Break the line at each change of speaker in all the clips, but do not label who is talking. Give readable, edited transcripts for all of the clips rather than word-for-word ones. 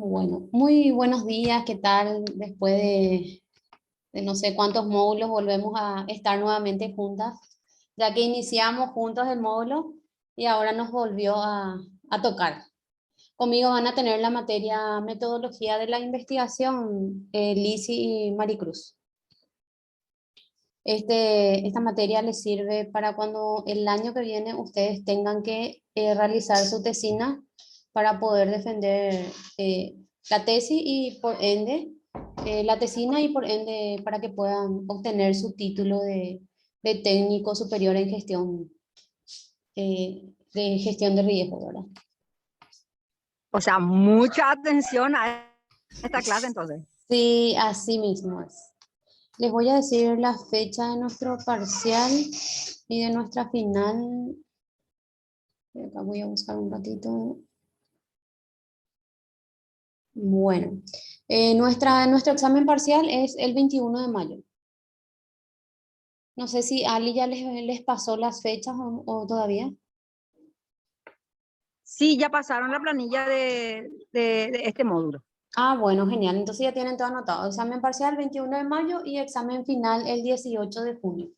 Bueno, muy buenos días, ¿qué tal? Después de no sé cuántos módulos volvemos a estar nuevamente juntas, ya que iniciamos juntos el módulo y ahora nos volvió a tocar. Conmigo van a tener la materia metodología de la investigación, Lisi y Maricruz. Esta materia les sirve para cuando el año que viene ustedes tengan que realizar su tesina para poder defender la tesis y por ende, la tesina y por ende para que puedan obtener su título de técnico superior en de gestión de riesgo, ¿verdad?
O sea, mucha atención a esta clase entonces.
Sí, así mismo es. Les voy a decir la fecha de nuestro parcial y de nuestra final. Acá voy a buscar un ratito. Bueno, nuestro examen parcial es el 21 de mayo. No sé si Ali ya les pasó las fechas o todavía.
Sí, ya pasaron la planilla de este módulo.
Ah, bueno, genial. Entonces ya tienen todo anotado. Examen parcial 21 de mayo y examen final el 18 de junio.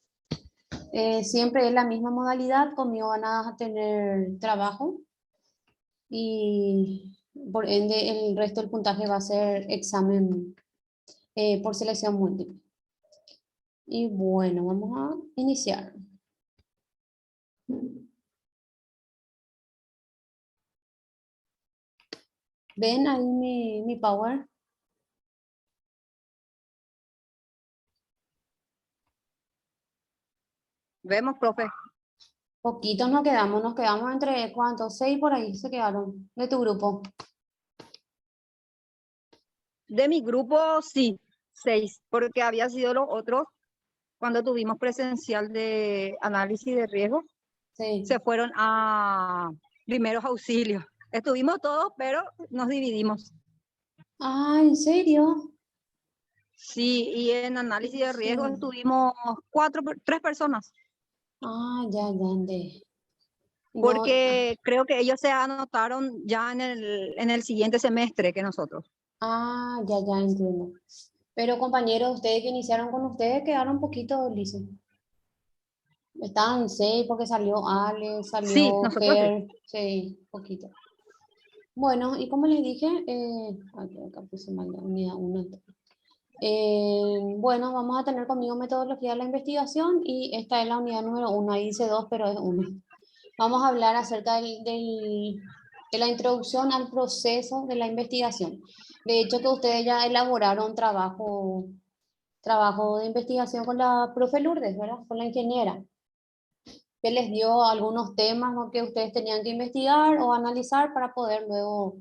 Siempre es la misma modalidad. Conmigo van a tener trabajo y por ende el resto del puntaje va a ser examen por selección múltiple. Y bueno, vamos a iniciar. ¿Ven ahí mi power?
Vemos, profe.
Poquitos nos quedamos entre, ¿cuántos? 6 por ahí se quedaron de tu grupo.
De mi grupo, sí, 6, porque había sido los otros cuando tuvimos presencial de análisis de riesgo,
Sí.
se fueron a primeros auxilios. Estuvimos todos, pero nos dividimos.
Ah, ¿en serio?
Sí, y en análisis de riesgo
Sí.
estuvimos 3 personas,
Ah, ya. No,
porque creo que ellos se anotaron ya en el siguiente semestre que nosotros.
ya entiendo. Pero compañeros, ustedes que iniciaron con ustedes quedaron un poquito, Lice. Estaban 6 porque salió Ale,
Sí,
salió
nosotros sí.
Ger, sí, poquito. Bueno, y como les dije, acá puse mal la unidad 1. Bueno, vamos a tener conmigo metodología de la investigación y esta es la unidad número 1, ahí dice 2, pero es 1. Vamos a hablar acerca de la introducción al proceso de la investigación. De hecho, que ustedes ya elaboraron trabajo de investigación con la profe Lourdes, ¿verdad? Con la ingeniera, que les dio algunos temas, ¿no?, que ustedes tenían que investigar o analizar para poder luego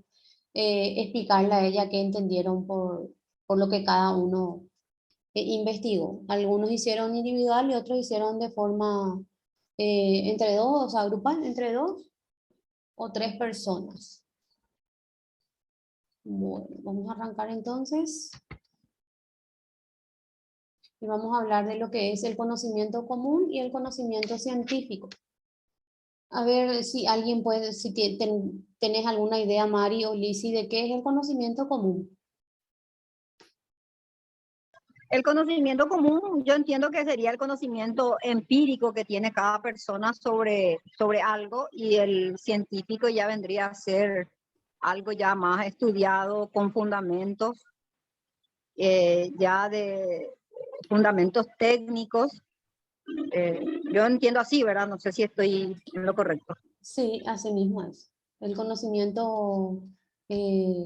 explicarle a ella qué entendieron por lo que cada uno investigó. Algunos hicieron individual y otros hicieron de forma entre dos, o sea, grupal, entre 2 o 3 personas. Bueno, vamos a arrancar entonces y vamos a hablar de lo que es el conocimiento común y el conocimiento científico. A ver si alguien puede, si tenés alguna idea, Mari o Lisi, de qué es el conocimiento común.
El conocimiento común, yo entiendo que sería el conocimiento empírico que tiene cada persona sobre algo, y el científico ya vendría a ser algo ya más estudiado con fundamentos, ya de fundamentos técnicos. Yo entiendo así, ¿verdad? No sé si estoy en lo correcto.
Sí, así mismo es. El conocimiento eh,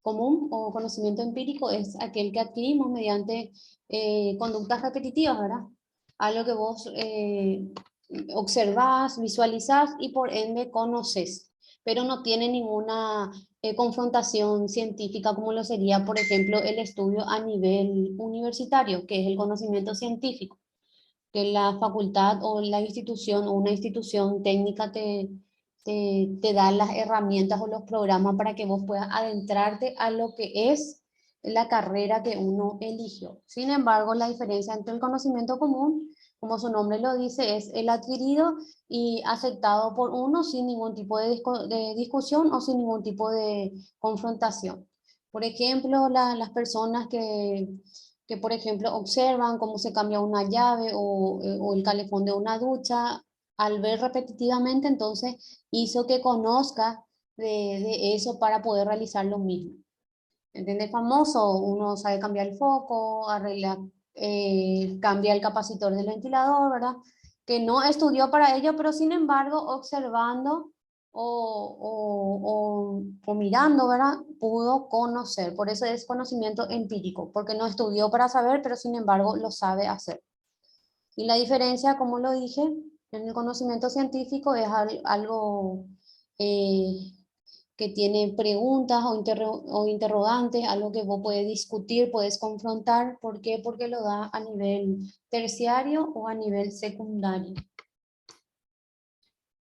común o conocimiento empírico es aquel que adquirimos mediante conductas repetitivas, ¿verdad? Algo que vos observás, visualizás y por ende conoces, pero no tiene ninguna confrontación científica como lo sería, por ejemplo, el estudio a nivel universitario, que es el conocimiento científico que la facultad o la institución o una institución técnica te da las herramientas o los programas para que vos puedas adentrarte a lo que es la carrera que uno eligió. Sin embargo, la diferencia entre el conocimiento común, como su nombre lo dice, es el adquirido y aceptado por uno sin ningún tipo de discusión o sin ningún tipo de confrontación. Por ejemplo, las personas que, por ejemplo, observan cómo se cambia una llave o el calefón de una ducha, al ver repetitivamente, entonces hizo que conozca de eso para poder realizar lo mismo. ¿Entiendes? Famoso, uno sabe cambiar el foco, arregla, cambia el capacitor del ventilador, ¿verdad? Que no estudió para ello, pero sin embargo, observando o mirando, ¿verdad? Pudo conocer. Por eso es conocimiento empírico, porque no estudió para saber, pero sin embargo lo sabe hacer. Y la diferencia, como lo dije, en el conocimiento científico es algo eh, que tiene preguntas o interrogantes, algo que vos puedes discutir, puedes confrontar. ¿Por qué? Porque lo da a nivel terciario o a nivel secundario.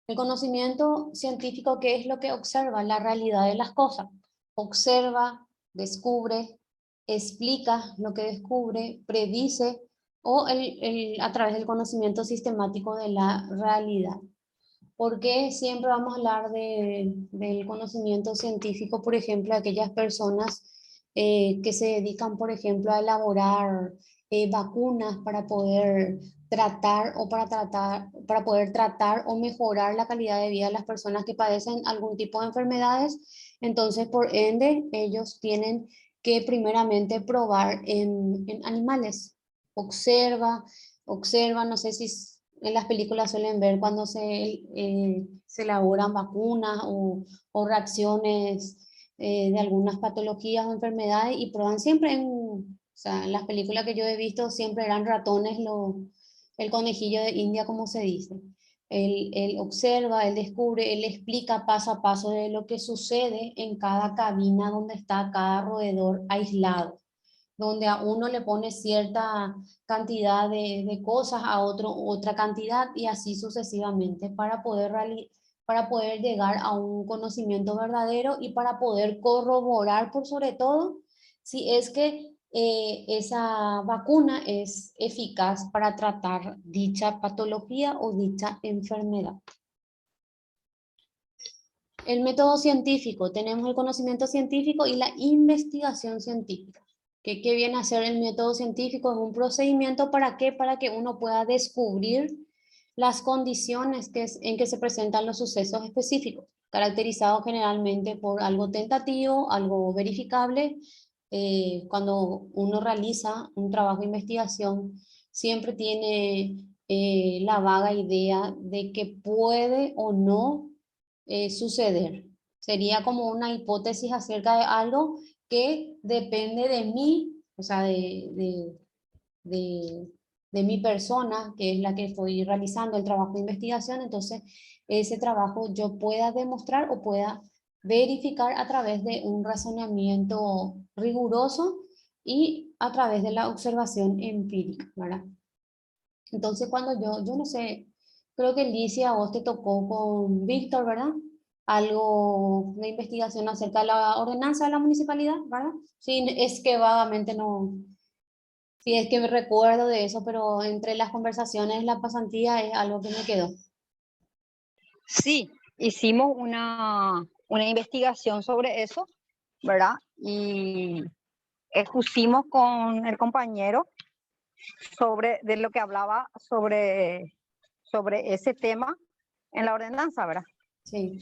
El conocimiento científico, ¿qué es lo que observa? La realidad de las cosas. Observa, descubre, explica lo que descubre, predice o a través del conocimiento sistemático de la realidad. ¿Por qué siempre vamos a hablar del conocimiento científico? Por ejemplo, aquellas personas que se dedican, por ejemplo, a elaborar vacunas para poder para poder tratar o mejorar la calidad de vida de las personas que padecen algún tipo de enfermedades. Entonces, por ende, ellos tienen que primeramente probar en animales. Observa, observa, no sé si en las películas suelen ver cuando se elaboran vacunas o reacciones de algunas patologías o enfermedades y prueban siempre o sea, en las películas que yo he visto siempre eran ratones, el conejillo de India, como se dice. Él observa, él descubre, él explica paso a paso de lo que sucede en cada cabina donde está cada roedor aislado, donde a uno le pone cierta cantidad de cosas, a otro otra cantidad y así sucesivamente para poder llegar a un conocimiento verdadero y para poder corroborar por sobre todo si es que esa vacuna es eficaz para tratar dicha patología o dicha enfermedad. El método científico, tenemos el conocimiento científico y la investigación científica. ¿Qué viene a ser el método científico? Es un procedimiento ¿para qué? Para que uno pueda descubrir las condiciones en que se presentan los sucesos específicos, caracterizados generalmente por algo tentativo, algo verificable. Cuando uno realiza un trabajo de investigación, siempre tiene la vaga idea de que puede o no suceder. Sería como una hipótesis acerca de algo que depende de mí, o sea, de, de mi persona, que es la que estoy realizando el trabajo de investigación. Entonces, ese trabajo yo pueda demostrar o pueda verificar a través de un razonamiento riguroso y a través de la observación empírica, ¿verdad? Entonces, cuando yo no sé, creo que Licia, a vos te tocó con Víctor, ¿verdad? Algo de investigación acerca de la ordenanza de la municipalidad, ¿verdad? Sí, es que vagamente no, sí es que me recuerdo de eso, pero entre las conversaciones, la pasantía es algo que me quedó.
Sí, hicimos una investigación sobre eso, ¿verdad? Y expusimos con el compañero de lo que hablaba sobre ese tema en la ordenanza, ¿verdad?
Sí.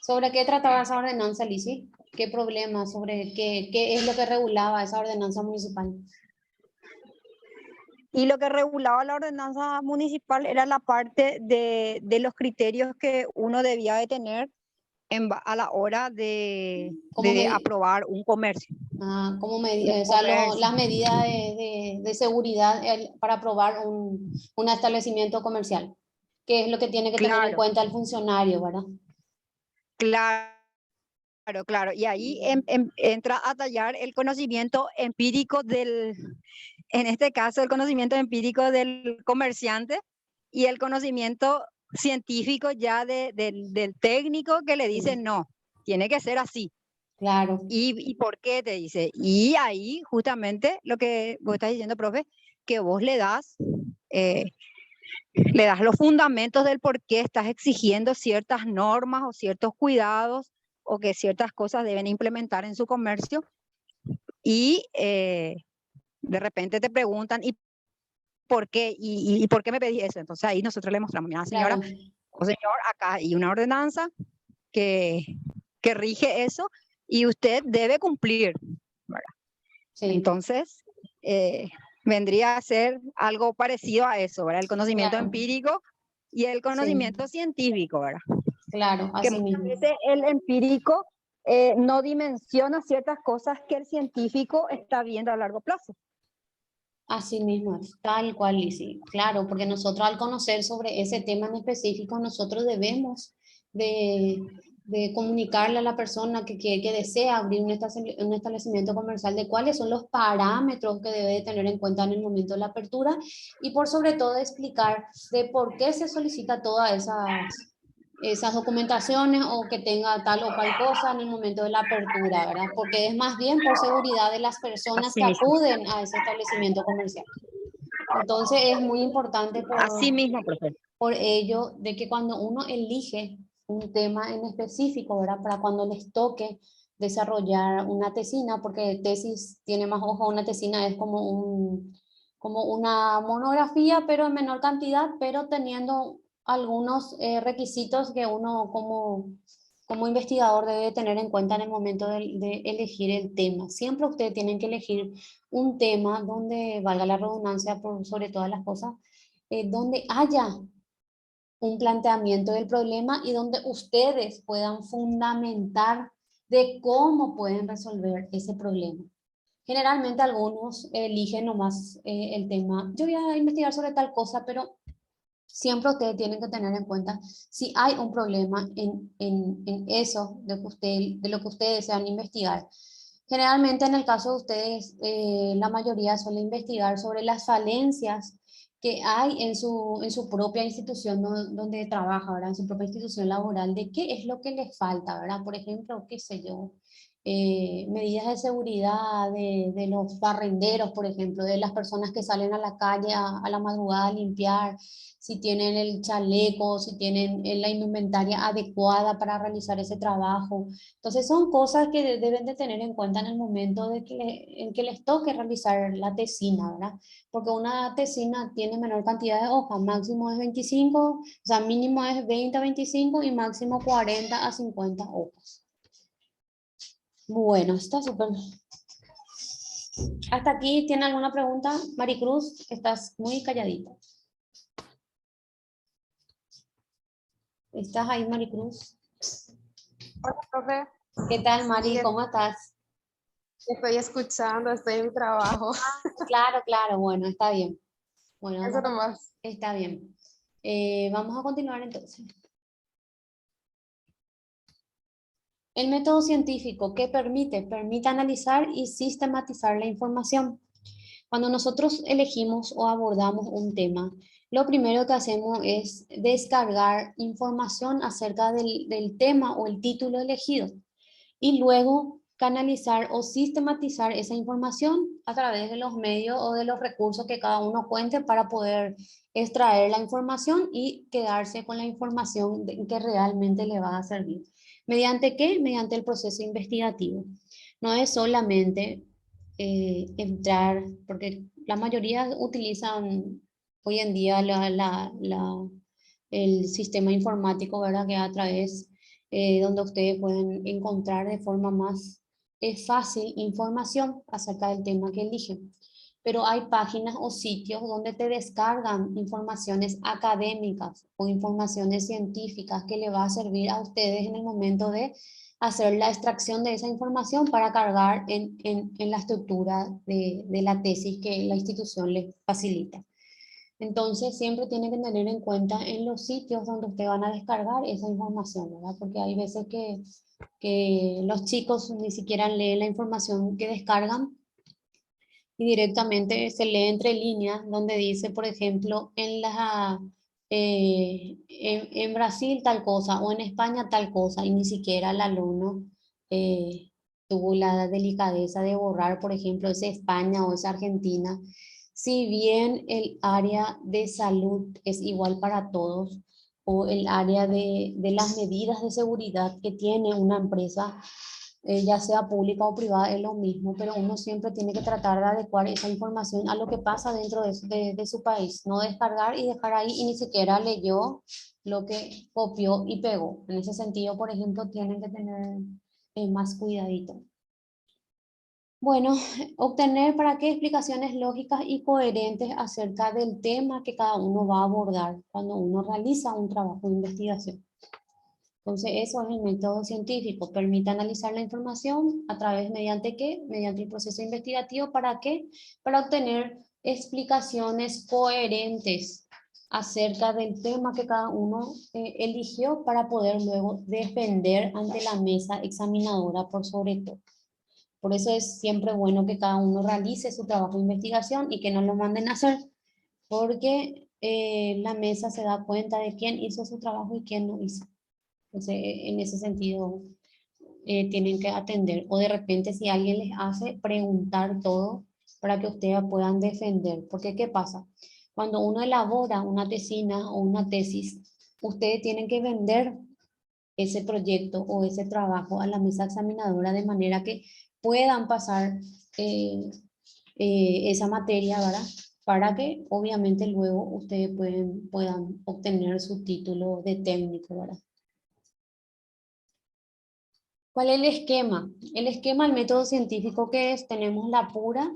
¿Sobre qué trataba esa ordenanza, Lizy? ¿Qué problema? ¿Sobre qué es lo que regulaba esa ordenanza municipal?
Y lo que regulaba la ordenanza municipal era la parte de los criterios que uno debía de tener a la hora
¿Cómo
de
me,
aprobar un comercio.
o
Un
sea,
comercio.
las medidas de seguridad para aprobar un establecimiento comercial? ¿Qué es lo que tiene que tener en
Claro,
cuenta el funcionario, verdad?
claro, claro. Y ahí entra a tallar el conocimiento empírico en este caso, el conocimiento empírico del comerciante y el conocimiento científico ya del técnico que le dice,
Sí,
no, tiene que ser así.
claro,
¿Y por qué te dice? Y ahí justamente lo que vos estás diciendo, profe, que vos eh, le das los fundamentos del por qué estás exigiendo ciertas normas o ciertos cuidados o que ciertas cosas deben implementar en su comercio y de repente te preguntan, ¿y por qué? ¿Y por qué me pedí eso? Entonces ahí nosotros le mostramos, mira señora
Claro,
o señor, acá hay una ordenanza que, que rige eso y usted debe cumplir, ¿verdad?
sí,
Entonces, vendría a ser algo parecido a eso, ¿verdad? El conocimiento
claro,
empírico y el
sí,
conocimiento científico, ¿verdad?
claro,
Que
así
muchas
mismo.
veces el empírico no dimensiona ciertas cosas que el científico está viendo a largo plazo.
Así mismo es, tal cual, Lizzy. Claro, porque nosotros al conocer sobre ese tema en específico, nosotros debemos de comunicarle a la persona que desea abrir un establecimiento comercial de cuáles son los parámetros que debe de tener en cuenta en el momento de la apertura y por sobre todo explicar de por qué se solicita todas esas documentaciones o que tenga tal o cual cosa en el momento de la apertura, ¿verdad? Porque es más bien por seguridad de las personas
Así
que
mismo.
acuden a ese establecimiento comercial. Entonces es muy importante
Así mismo, profesor.
por ello de que cuando uno elige un tema en específico, ¿verdad? Para cuando les toque desarrollar una tesina, porque tesis tiene más ojo, una tesina es como una monografía, pero en menor cantidad, pero teniendo algunos requisitos que uno como investigador debe tener en cuenta en el momento de elegir el tema. Siempre ustedes tienen que elegir un tema donde valga la redundancia por sobre todas las cosas, donde haya un planteamiento del problema y donde ustedes puedan fundamentar de cómo pueden resolver ese problema. Generalmente algunos eligen nomás el tema, yo voy a investigar sobre tal cosa, pero siempre ustedes tienen que tener en cuenta si hay un problema en eso de lo que ustedes desean investigar. Generalmente en el caso de ustedes, la mayoría suele investigar sobre las falencias que hay en su propia institución donde trabaja, ¿verdad? En su propia institución laboral, de qué es lo que les falta, ¿verdad? Por ejemplo, qué sé yo, medidas de seguridad de los barrenderos, por ejemplo, de las personas que salen a la calle a la madrugada a limpiar, si tienen el chaleco, si tienen la indumentaria adecuada para realizar ese trabajo. Entonces son cosas que deben de tener en cuenta en el momento en que les toque realizar la tesina, ¿verdad? Porque una tesina tiene menor cantidad de hojas, máximo es 25, o sea, mínimo es 20 a 25 y máximo 40 a 50 hojas. Bueno, está súper. ¿Hasta aquí tiene alguna pregunta? Maricruz, estás muy calladita. ¿Estás ahí, Maricruz?
Hola, profe.
¿Qué tal,
Sí,
Mari? ¿Cómo estás?
estoy escuchando, estoy en mi trabajo.
Claro, claro, bueno, está bien. Bueno,
Eso nomás.
está bien. Vamos a continuar entonces. El método científico, ¿qué permite? Permite analizar y sistematizar la información. Cuando nosotros elegimos o abordamos un tema, lo primero que hacemos es descargar información acerca del tema o el título elegido y luego canalizar o sistematizar esa información a través de los medios o de los recursos que cada uno cuente para poder extraer la información y quedarse con la información que realmente le va a servir. ¿Mediante qué? Mediante el proceso investigativo. No es solamente entrar, porque la mayoría utilizan hoy en día el sistema informático, ¿verdad? Que a través donde ustedes pueden encontrar de forma más fácil información acerca del tema que eligen. Pero hay páginas o sitios donde te descargan informaciones académicas o informaciones científicas que le va a servir a ustedes en el momento de hacer la extracción de esa información para cargar en la estructura de la tesis que la institución les facilita. Entonces, siempre tiene que tener en cuenta en los sitios donde ustedes van a descargar esa información, ¿verdad? Porque hay veces que los chicos ni siquiera leen la información que descargan y directamente se lee entre líneas donde dice, por ejemplo, en Brasil tal cosa o en España tal cosa y ni siquiera el alumno eh, tuvo la delicadeza de borrar, por ejemplo, ese España o esa Argentina. Si bien el área de salud es igual para todos, o el área de las medidas de seguridad que tiene una empresa, ya sea pública o privada, es lo mismo, pero uno siempre tiene que tratar de adecuar esa información a lo que pasa dentro de su país, no descargar y dejar ahí y ni siquiera leyó lo que copió y pegó. En ese sentido, por ejemplo, tienen que tener más cuidadito. Bueno, obtener para qué explicaciones lógicas y coherentes acerca del tema que cada uno va a abordar cuando uno realiza un trabajo de investigación. Entonces, eso es el método científico. Permite analizar la información a través, ¿mediante qué? Mediante el proceso investigativo. ¿Para qué? Para obtener explicaciones coherentes acerca del tema que cada uno eligió para poder luego defender ante la mesa examinadora por sobre todo. Por eso es siempre bueno que cada uno realice su trabajo de investigación y que no lo manden a hacer, porque la mesa se da cuenta de quién hizo su trabajo y quién no hizo. Entonces, en ese sentido, tienen que atender. O de repente, si alguien les hace, preguntar todo para que ustedes puedan defender. Porque, ¿qué pasa? Cuando uno elabora una tesina o una tesis, ustedes tienen que vender ese proyecto o ese trabajo a la mesa examinadora de manera que puedan pasar esa materia, ¿verdad? Para que obviamente luego ustedes puedan obtener su título de técnico, ¿verdad? ¿Cuál es el esquema? El esquema del método científico que es, tenemos la pura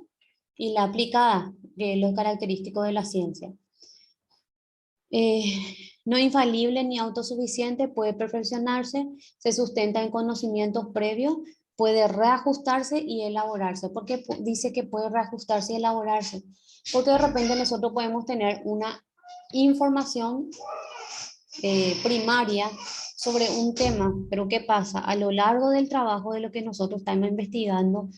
y la aplicada, que es lo característico de la ciencia. No infalible ni autosuficiente, puede perfeccionarse, se sustenta en conocimientos previos, puede reajustarse y elaborarse. ¿Por qué dice que puede reajustarse y elaborarse? Porque de repente nosotros podemos tener una información primaria sobre un tema, pero ¿qué pasa? A lo largo del trabajo de lo que nosotros estamos investigando,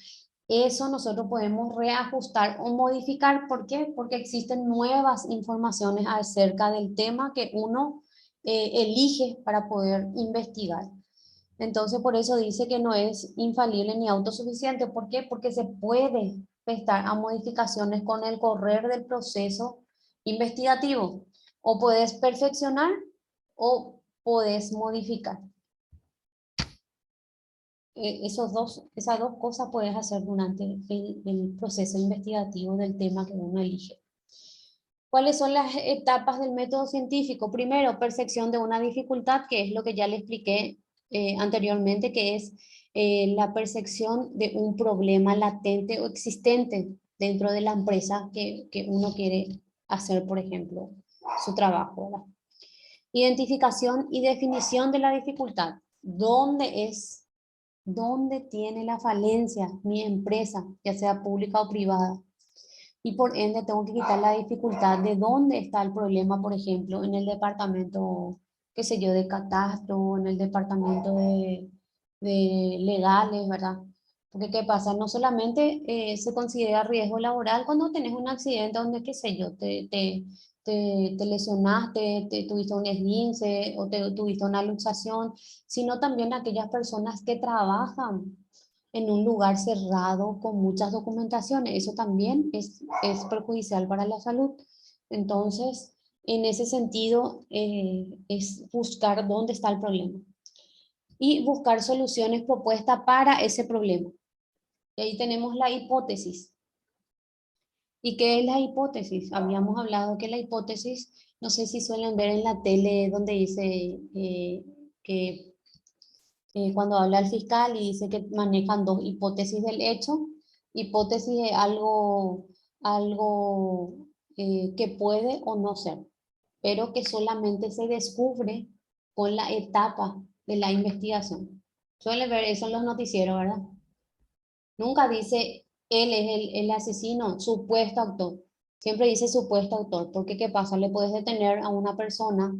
eso nosotros podemos reajustar o modificar. ¿Por qué? Porque existen nuevas informaciones acerca del tema que uno elige para poder investigar. Entonces, por eso dice que no es infalible ni autosuficiente. ¿Por qué? Porque se puede prestar a modificaciones con el correr del proceso investigativo. O puedes perfeccionar o puedes modificar. Esas dos cosas puedes hacer durante el proceso investigativo del tema que uno elige. ¿Cuáles son las etapas del método científico? Primero, percepción de una dificultad, que es lo que ya le expliqué anteriormente, que es la percepción de un problema latente o existente dentro de la empresa que uno quiere hacer, por ejemplo, su trabajo, ¿verdad? Identificación y definición de la dificultad. ¿Dónde tiene la falencia mi empresa, ya sea pública o privada? Y por ende tengo que quitar la dificultad de dónde está el problema, por ejemplo, en el departamento, qué sé yo, de catastro, en el departamento de legales, ¿verdad? Porque ¿qué pasa? No solamente se considera riesgo laboral cuando tenés un accidente donde, qué sé yo, te lesionaste, tuviste un esguince o tuviste una luxación, sino también aquellas personas que trabajan en un lugar cerrado con muchas documentaciones. Eso también es perjudicial para la salud. Entonces, en ese sentido, es buscar dónde está el problema y buscar soluciones propuestas para ese problema. Y ahí tenemos la hipótesis. ¿Y qué es la hipótesis? Habíamos hablado que la hipótesis, no sé si suelen ver en la tele donde dice que cuando habla el fiscal y dice que manejan dos hipótesis del hecho. Hipótesis es algo que puede o no ser, pero que solamente se descubre con la etapa de la investigación. Suele ver eso en los noticieros, ¿verdad? Nunca dice él es el asesino, supuesto autor. Siempre dice supuesto autor, porque ¿qué pasa? Le puedes detener a una persona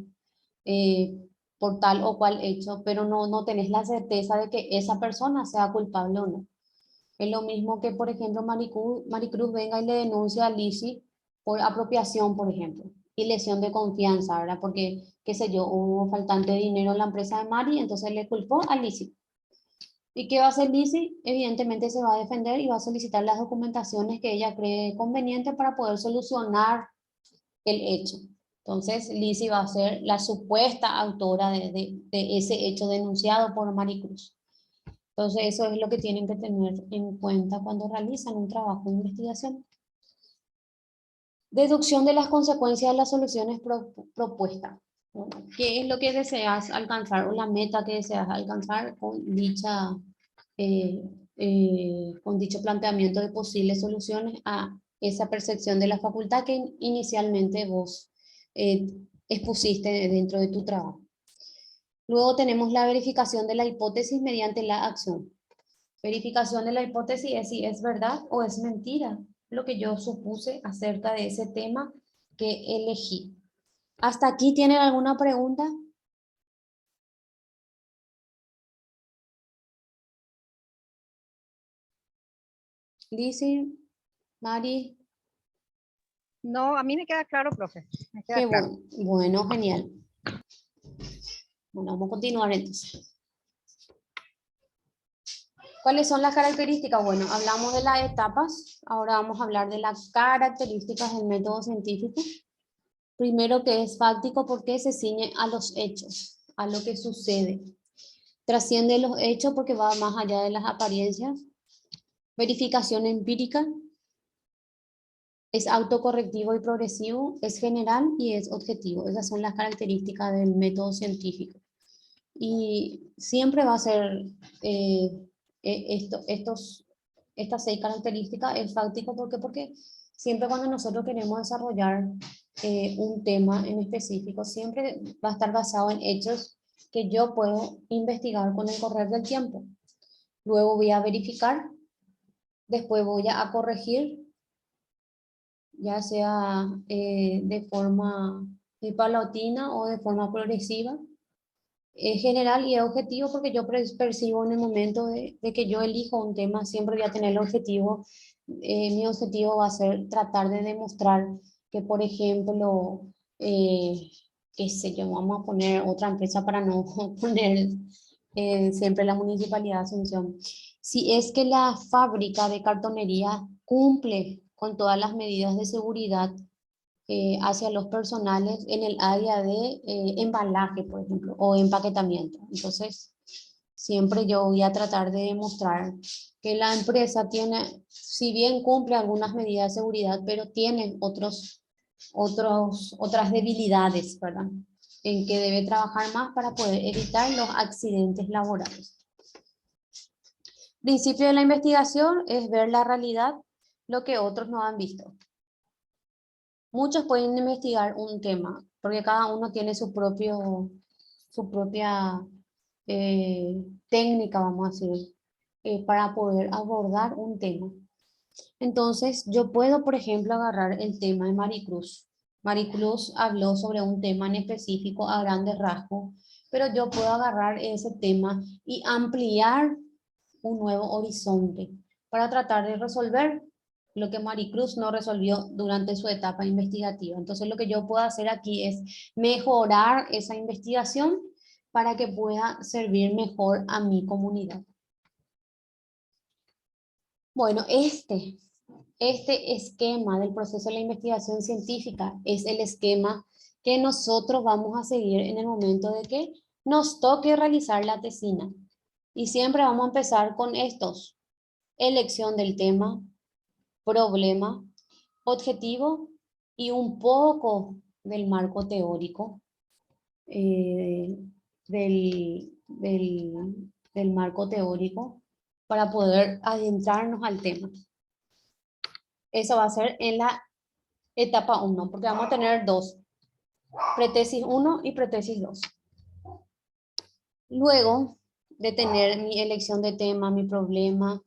eh, por tal o cual hecho, pero no tenés la certeza de que esa persona sea culpable o no. Es lo mismo que, por ejemplo, Maricruz venga y le denuncia a Lizzy por apropiación, por ejemplo, y lesión de confianza, ¿verdad? Porque, qué sé yo, hubo faltante de dinero en la empresa de Mari, entonces le culpó a Lizzy. ¿Y qué va a hacer Lizzy? Evidentemente se va a defender y va a solicitar las documentaciones que ella cree conveniente para poder solucionar el hecho. Entonces, Lizzy va a ser la supuesta autora de ese hecho denunciado por Maricruz. Entonces, eso es lo que tienen que tener en cuenta cuando realizan un trabajo de investigación. Deducción de las consecuencias de las soluciones propuestas. Bueno, ¿qué es lo que deseas alcanzar o la meta que deseas alcanzar con dicho planteamiento de posibles soluciones a esa percepción de la facultad que inicialmente vos expusiste dentro de tu trabajo? Luego tenemos la verificación de la hipótesis mediante la acción. Verificación de la hipótesis es si es verdad o es mentira lo que yo supuse acerca de ese tema que elegí. ¿Hasta aquí tienen alguna pregunta? Lizzy, Mari,
No, a mí me queda claro, profe. Me queda
qué
claro.
bueno. Bueno, genial. Bueno, vamos a continuar entonces. ¿Cuáles son las características? Bueno, hablamos de las etapas, ahora vamos a hablar de las características del método científico. Primero, que es fáctico porque se ciñe a los hechos, a lo que sucede. Trasciende los hechos porque va más allá de las apariencias. Verificación empírica. Es autocorrectivo y progresivo, es general y es objetivo. Esas son las características del método científico. Y siempre va a ser estas 6 características es fáctico. ¿Por qué? Porque siempre cuando nosotros queremos desarrollar un tema en específico, siempre va a estar basado en hechos que yo puedo investigar con el correr del tiempo. Luego voy a verificar, después voy a corregir, ya sea de forma paulatina o de forma progresiva. Es general y es objetivo porque yo percibo en el momento de que yo elijo un tema, siempre voy a tener el objetivo. Mi objetivo va a ser tratar de demostrar que, por ejemplo, qué sé yo, vamos a poner otra empresa para no poner siempre la Municipalidad de Asunción. Si es que la fábrica de cartonería cumple con todas las medidas de seguridad hacia los personales en el área de embalaje, por ejemplo, o empaquetamiento. Entonces, siempre yo voy a tratar de demostrar que la empresa tiene, si bien cumple algunas medidas de seguridad, pero tiene otras debilidades, ¿verdad? En que debe trabajar más para poder evitar los accidentes laborales. Principio de la investigación es ver la realidad, lo que otros no han visto. Muchos pueden investigar un tema, porque cada uno tiene su propia técnica, vamos a decir, para poder abordar un tema. Entonces, yo puedo, por ejemplo, agarrar el tema de Maricruz. Maricruz habló sobre un tema en específico a grandes rasgos, pero yo puedo agarrar ese tema y ampliar un nuevo horizonte para tratar de resolver lo que Maricruz no resolvió durante su etapa investigativa. Entonces, lo que yo puedo hacer aquí es mejorar esa investigación para que pueda servir mejor a mi comunidad. Bueno, este esquema del proceso de la investigación científica es el esquema que nosotros vamos a seguir en el momento de que nos toque realizar la tesina. Y siempre vamos a empezar con estos: elección del tema, problema, objetivo y un poco del marco teórico, del marco teórico para poder adentrarnos al tema. Eso va a ser en la etapa 1, porque vamos a tener 2, pretesis 1 y pretesis 2. Luego de tener mi elección de tema, mi problema,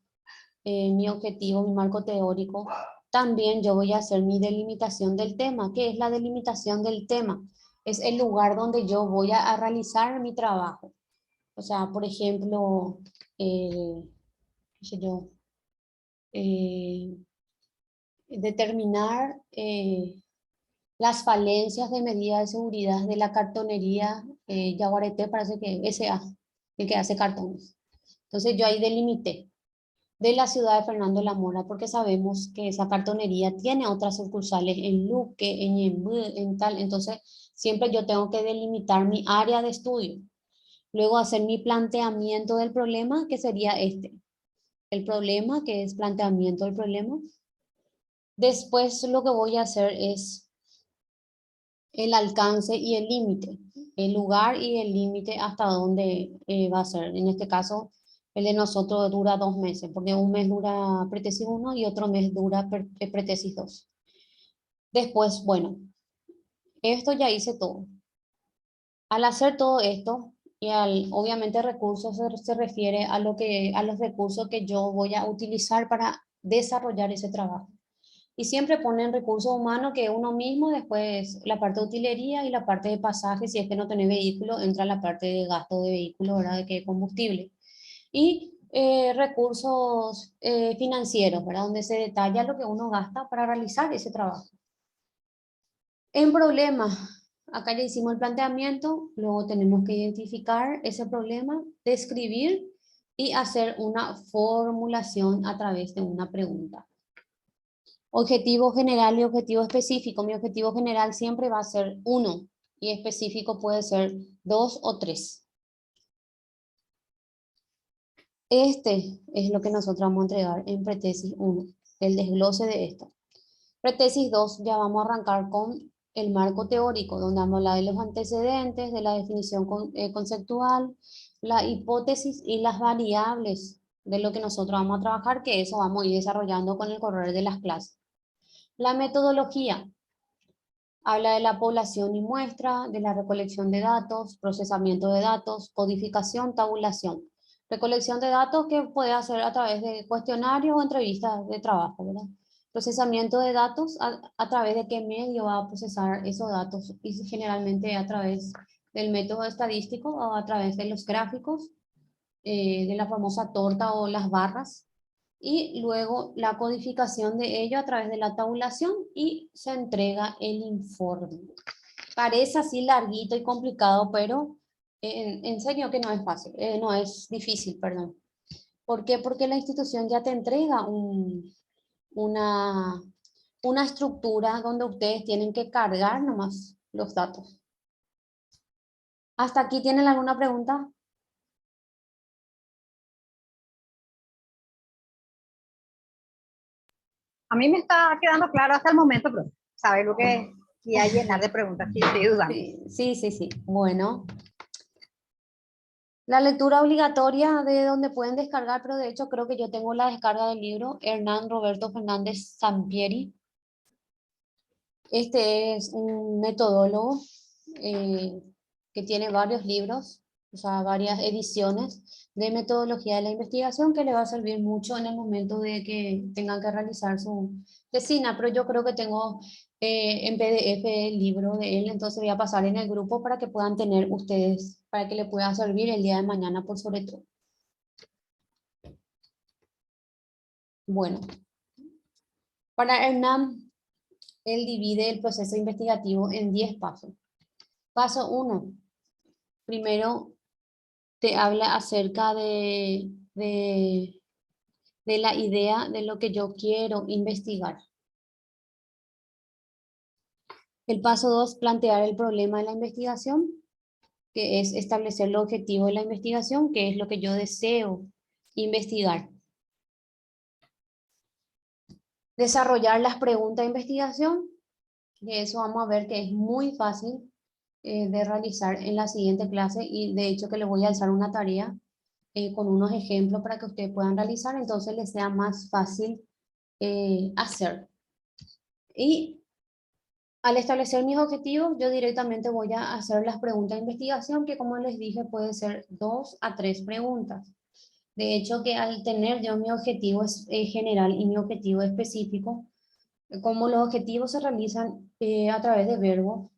mi objetivo, mi marco teórico, también yo voy a hacer mi delimitación del tema. ¿Qué es la delimitación del tema? Es el lugar donde yo voy a realizar mi trabajo. O sea, por ejemplo, qué sé yo, determinar las falencias de medidas de seguridad de la cartonería Yaguareté, parece que SA, el que hace cartones. Entonces yo ahí delimité. de la ciudad de Fernando La Mora, porque sabemos que esa cartonería tiene otras sucursales en Luque, en Ñemby, en tal. Entonces, siempre yo tengo que delimitar mi área de estudio. Luego hacer mi planteamiento del problema, que sería este. El problema, que es planteamiento del problema. Después lo que voy a hacer es el alcance y el límite, el lugar y el límite hasta dónde va a ser. En este caso, el de nosotros dura 2 meses, porque un mes dura pretesis 1 y otro mes dura pretesis 2. Después, bueno, esto ya hice todo. Al hacer todo esto, y obviamente recursos se refiere a los recursos que yo voy a utilizar para desarrollar ese trabajo. Y siempre ponen recursos humanos que uno mismo, después la parte de utilería y la parte de pasaje, si es que no tenés vehículo, entra la parte de gasto de vehículo, ¿verdad? De que combustible. Y recursos financieros, ¿verdad? Donde se detalla lo que uno gasta para realizar ese trabajo. En problema, acá ya hicimos el planteamiento, luego tenemos que identificar ese problema, describir y hacer una formulación a través de una pregunta. Objetivo general y objetivo específico. Mi objetivo general siempre va a ser 1 y específico puede ser 2 o 3. Este es lo que nosotros vamos a entregar en pretesis 1, el desglose de esto. Pretesis 2 ya vamos a arrancar con el marco teórico, donde vamos a hablar de los antecedentes, de la definición conceptual, la hipótesis y las variables de lo que nosotros vamos a trabajar, que eso vamos a ir desarrollando con el correr de las clases. La metodología habla de la población y muestra, de la recolección de datos, procesamiento de datos, codificación, tabulación. Recolección de datos que puede hacer a través de cuestionarios o entrevistas de trabajo, ¿verdad? Procesamiento de datos, a través de qué medio va a procesar esos datos, y generalmente a través del método estadístico o a través de los gráficos, de la famosa torta o las barras, y luego la codificación de ello a través de la tabulación y se entrega el informe. Parece así larguito y complicado, pero en serio que no es fácil, no es difícil, perdón. ¿Por qué? Porque la institución ya te entrega una, una estructura donde ustedes tienen que cargar nomás los datos. ¿Hasta aquí tienen alguna pregunta?
A mí me está quedando claro hasta el momento, pero sabe lo que y a llenar de preguntas, sí, estoy dudando.
Sí. Bueno. La lectura obligatoria de donde pueden descargar, pero de hecho creo que yo tengo la descarga del libro Hernán Roberto Fernández Sampieri. Este es un metodólogo que tiene varios libros, o sea, varias ediciones de metodología de la investigación que le va a servir mucho en el momento de que tengan que realizar su tesina, pero yo creo que tengo en PDF el libro de él, entonces voy a pasar en el grupo para que puedan tener ustedes, para que le pueda servir el día de mañana por sobre todo. Bueno, para Hernán, él divide el proceso investigativo en 10 pasos. Paso 1. Primero te habla acerca de la idea de lo que yo quiero investigar. El paso 2, plantear el problema de la investigación, que es establecer el objetivo de la investigación, que es lo que yo deseo investigar. Desarrollar las preguntas de investigación, que eso vamos a ver que es muy fácil de realizar en la siguiente clase, y de hecho que les voy a alzar una tarea con unos ejemplos para que ustedes puedan realizar, entonces les sea más fácil hacer. Y al establecer mis objetivos, yo directamente voy a hacer las preguntas de investigación, que como les dije, puede ser 2 a 3 preguntas. De hecho, que al tener yo mi objetivo general y mi objetivo específico, como los objetivos se realizan a través de verbos,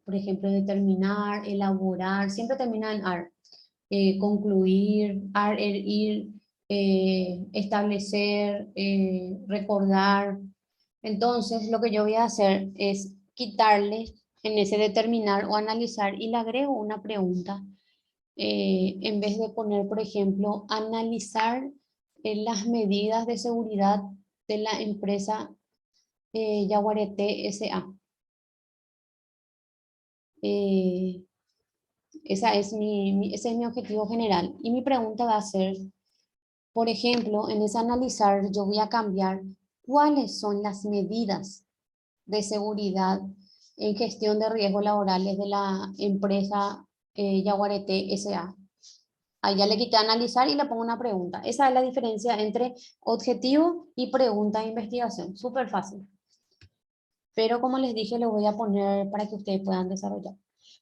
por ejemplo, determinar, elaborar, siempre termina en AR. Concluir, ir, establecer, recordar. Entonces, lo que yo voy a hacer es quitarle en ese determinar o analizar y le agrego una pregunta. En vez de poner, por ejemplo, analizar las medidas de seguridad de la empresa Yaguareté S.A. Eh, ese es mi objetivo general. Y mi pregunta va a ser, por ejemplo, en ese analizar yo voy a cambiar cuáles son las medidas de seguridad en gestión de riesgos laborales de la empresa Yaguareté S.A. Ahí ya le quité analizar y le pongo una pregunta. Esa es la diferencia entre objetivo y pregunta de investigación. Súper fácil. Pero como les dije, lo voy a poner para que ustedes puedan desarrollar.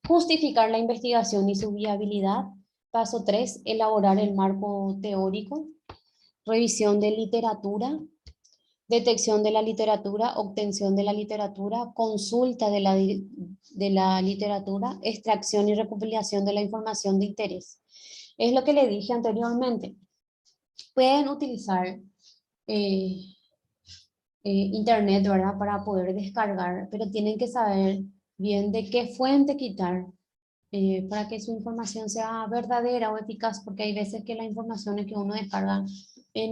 Justificar la investigación y su viabilidad. Paso 3, elaborar el marco teórico. Revisión de literatura. Detección de la literatura, obtención de la literatura, consulta de la literatura, extracción y recopilación de la información de interés. Es lo que le dije anteriormente. Pueden utilizar eh, internet, ¿verdad? Para poder descargar, pero tienen que saber bien de qué fuente quitar para que su información sea verdadera o eficaz, porque hay veces que las informaciones que uno descarga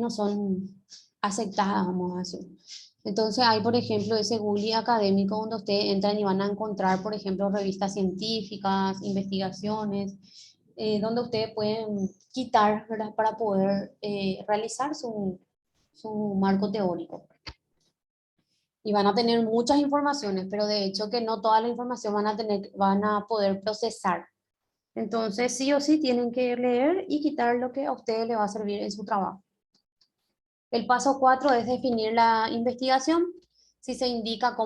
no son aceptadas, vamos a decir. Entonces hay, por ejemplo, ese Google académico donde ustedes entran y van a encontrar, por ejemplo, revistas científicas, investigaciones, donde ustedes pueden quitar, ¿verdad? Para poder realizar su marco teórico. Y van a tener muchas informaciones, pero de hecho que no toda la información van a poder procesar. Entonces, sí o sí tienen que leer y quitar lo que a ustedes les va a servir en su trabajo. El paso 4 es definir la investigación, si se indica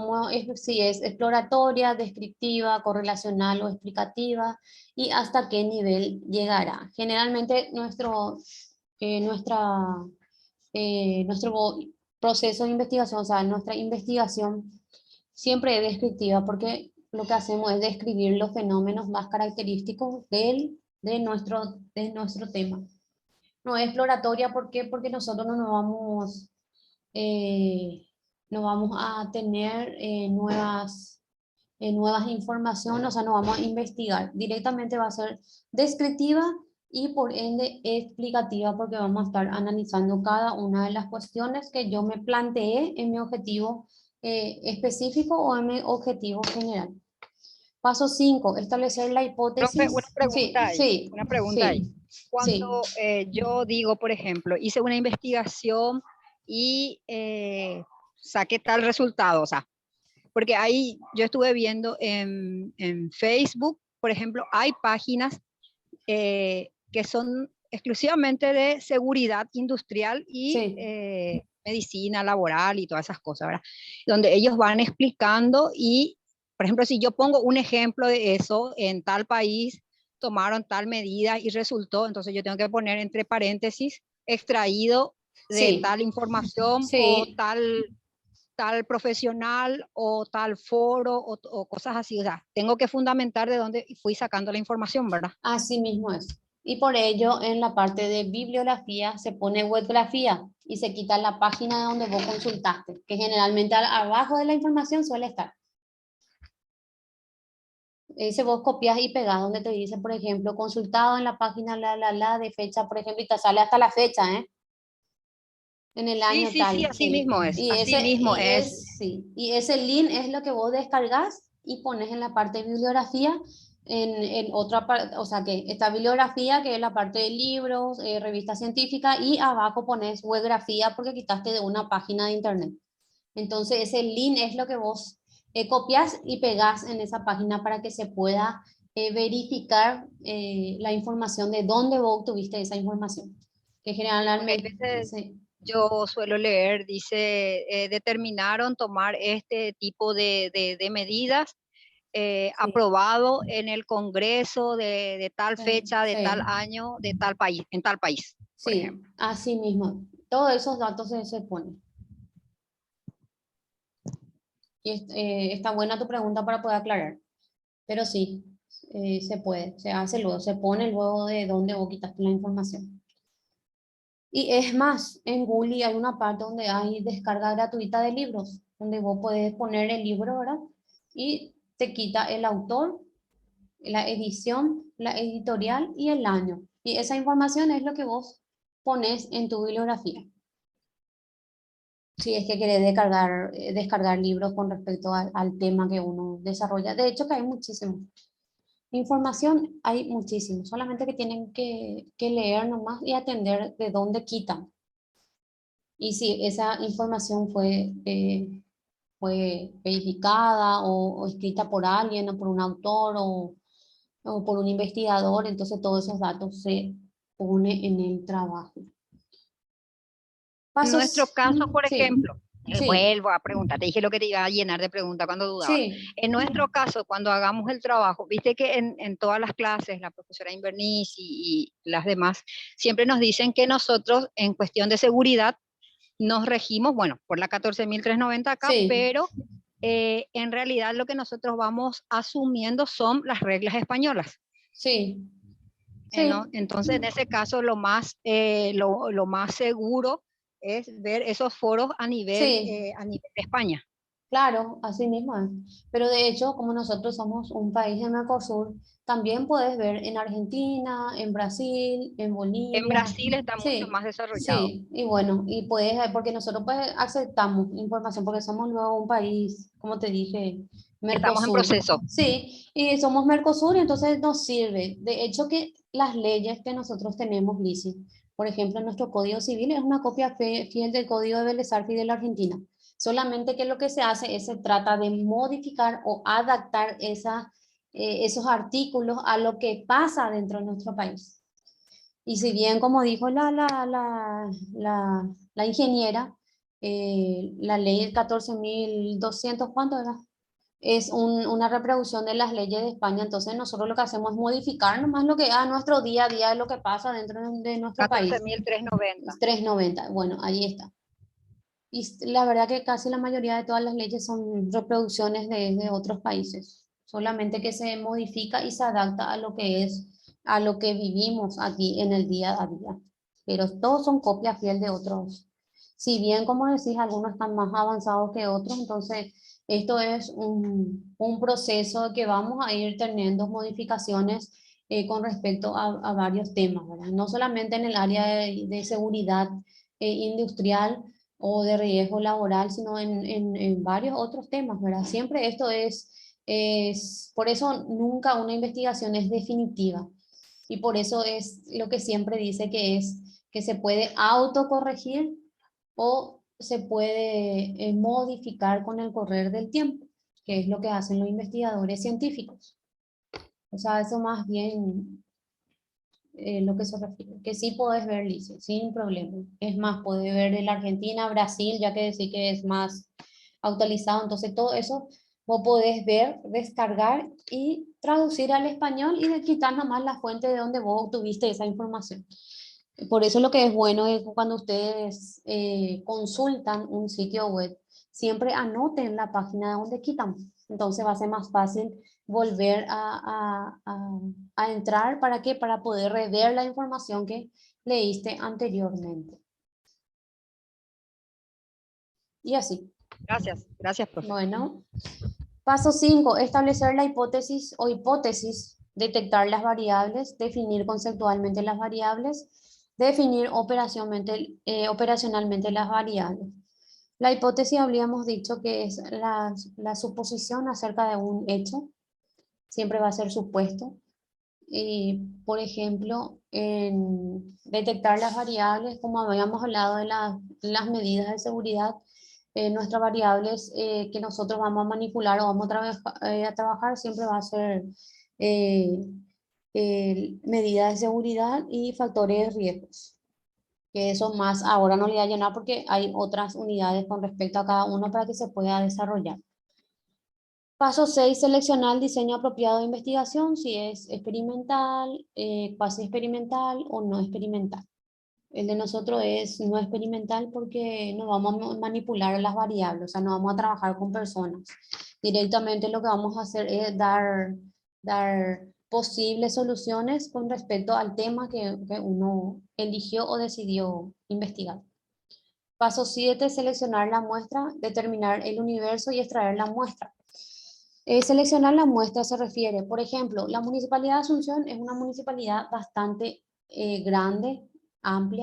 si es exploratoria, descriptiva, correlacional o explicativa y hasta qué nivel llegará. Generalmente nuestro proceso de investigación, o sea, nuestra investigación siempre es descriptiva porque lo que hacemos es describir los fenómenos más característicos de nuestro tema. No es exploratoria, ¿por qué? Porque nosotros eh, no vamos a tener nuevas informaciones, o sea, no vamos a investigar. Directamente va a ser descriptiva y por ende explicativa porque vamos a estar analizando cada una de las cuestiones que yo me planteé en mi objetivo específico o en mi objetivo general. Paso 5, establecer la
Profe,
hipótesis.
una pregunta
Sí,
ahí,
sí,
una pregunta ahí.
sí, sí,
Cuando yo digo, por ejemplo, hice una investigación y saqué tal resultado, o sea, porque ahí yo estuve viendo en Facebook, por ejemplo, hay páginas que son exclusivamente de seguridad industrial y
sí,
medicina laboral y todas esas cosas, ¿verdad? Donde ellos van explicando y, por ejemplo, si yo pongo un ejemplo de eso, en tal país tomaron tal medida y resultó, entonces yo tengo que poner entre paréntesis extraído de
sí,
tal información o
sí,
tal profesional o tal foro o cosas así. O sea, tengo que fundamentar de dónde fui sacando la información, ¿verdad?
así mismo es. Y por ello en la parte de bibliografía se pone webgrafía y se quita la página donde vos consultaste, que generalmente abajo de la información suele estar. Ese vos copias y pegás donde te dice, por ejemplo, consultado en la página de fecha, por ejemplo, y te sale hasta la fecha, ¿eh? En el
Sí,
año
sí, sí,
tal,
así
sí.
mismo es, así mismo es.
Sí. Y ese link es lo que vos descargas y pones en la parte de bibliografía, en otra parte, o sea que esta bibliografía que es la parte de libros, revista científica, y abajo pones webgrafía porque quitaste de una página de internet. Entonces ese link es lo que vos copias y pegás en esa página para que se pueda verificar la información de dónde vos obtuviste esa información. Que
Porque hay
generalmente,
veces
sí,
yo suelo leer, dice, determinaron tomar este tipo de medidas
sí,
aprobado en el Congreso de tal
sí,
fecha, de tal
sí,
año, de tal país, en tal país, por
sí,
ejemplo.
así mismo. Todos esos datos se ponen. Y está buena tu pregunta para poder aclarar. Pero sí, se puede, se hace luego, se pone luego de dónde vos quitaste la información. Y es más, en Google hay una parte donde hay descarga gratuita de libros, donde vos podés poner el libro, ¿verdad? Y te quita el autor, la edición, la editorial y el año. Y esa información es lo que vos pones en tu bibliografía. Si es que querés descargar libros con respecto al tema que uno desarrolla. De hecho, que hay muchísimo. Información hay muchísimo, solamente que tienen que leer nomás y atender de dónde quitan. Y si esa información fue verificada o escrita por alguien o por un autor o por un investigador, entonces todos esos datos se pone en el trabajo.
En nuestro caso, por
Sí,
ejemplo,
sí,
vuelvo a preguntar, te dije lo que te iba a llenar de preguntas cuando dudabas.
sí,
En nuestro caso, cuando hagamos el trabajo, viste que en todas las clases, la profesora Inverniz y las demás, siempre nos dicen que nosotros, en cuestión de seguridad, nos regimos, bueno, por la 14.390 acá,
sí,
pero en realidad lo que nosotros vamos asumiendo son las reglas españolas.
sí,
¿No?
sí,
Entonces, en ese caso, lo más seguro es ver esos foros
sí.
a nivel de España.
Claro, así mismo es. Pero de hecho, como nosotros somos un país de Mercosur, también puedes ver en Argentina, en Brasil, en
En
Bolivia.
Brasil está mucho
Sí,
más desarrollado.
sí. Y bueno, y puedes, porque nosotros pues aceptamos información, porque somos luego un país, como te dije,
Estamos en
Mercosur.
proceso.
Sí, y somos Mercosur, y entonces nos sirve. De hecho, que las leyes que nosotros tenemos, Lizzy, por ejemplo, nuestro Código Civil es una copia fiel del Código de Bellas Artes y de la Argentina. Solamente que lo que se hace es se trata de modificar o adaptar esos artículos a lo que pasa dentro de nuestro país. Y si bien, como dijo la ingeniera, la ley 14.200, ¿cuánto era? Es una reproducción de las leyes de España, entonces nosotros lo que hacemos es modificar nomás lo que a nuestro día a día, lo que pasa dentro de nuestro país.
14.390.
390, bueno, ahí está. Y la verdad que casi la mayoría de todas las leyes son reproducciones de otros países, solamente que se modifica y se adapta a lo que es, a lo que vivimos aquí en el día a día. Pero todos son copias fiel de otros. Si bien, como decís, algunos están más avanzados que otros, entonces esto es un proceso que vamos a ir teniendo modificaciones con respecto a varios temas, ¿verdad? No solamente en el área de seguridad industrial, o de riesgo laboral, sino en varios otros temas, ¿verdad? Siempre esto por eso nunca una investigación es definitiva y por eso es lo que siempre dice que es que se puede autocorregir o se puede modificar con el correr del tiempo, que es lo que hacen los investigadores científicos. O sea, eso más bien lo que se refiere, que sí podés ver Lice, sin problema. Es más, podés ver el Argentina, Brasil, ya que decir que es más actualizado, entonces todo eso vos podés ver, descargar y traducir al español y de quitar nomás la fuente de donde vos obtuviste esa información. Por eso lo que es bueno es cuando ustedes consultan un sitio web, siempre anoten la página de donde quitan. Entonces va a ser más fácil volver a entrar. ¿Para qué? Para poder rever la información que leíste anteriormente. Y así.
Gracias, profe.
Bueno, paso 5, establecer la hipótesis o hipótesis, detectar las variables, definir conceptualmente las variables, definir operacionalmente las variables. La hipótesis habríamos dicho que es la suposición acerca de un hecho, siempre va a ser supuesto. Y, por ejemplo, en detectar las variables, como habíamos hablado de las medidas de seguridad, nuestras variables que nosotros vamos a manipular o vamos a trabajar siempre va a ser eh, medidas de seguridad y factores de riesgos. Que eso más ahora no le voy a llenar porque hay otras unidades con respecto a cada uno para que se pueda desarrollar. Paso 6, seleccionar el diseño apropiado de investigación, si es experimental, cuasi experimental o no experimental. El de nosotros es no experimental porque no vamos a manipular las variables, o sea, no vamos a trabajar con personas. Directamente lo que vamos a hacer es dar posibles soluciones con respecto al tema que uno eligió o decidió investigar. Paso 7, seleccionar la muestra, determinar el universo y extraer la muestra. Seleccionar la muestra se refiere, por ejemplo, la Municipalidad de Asunción es una municipalidad bastante grande, amplia.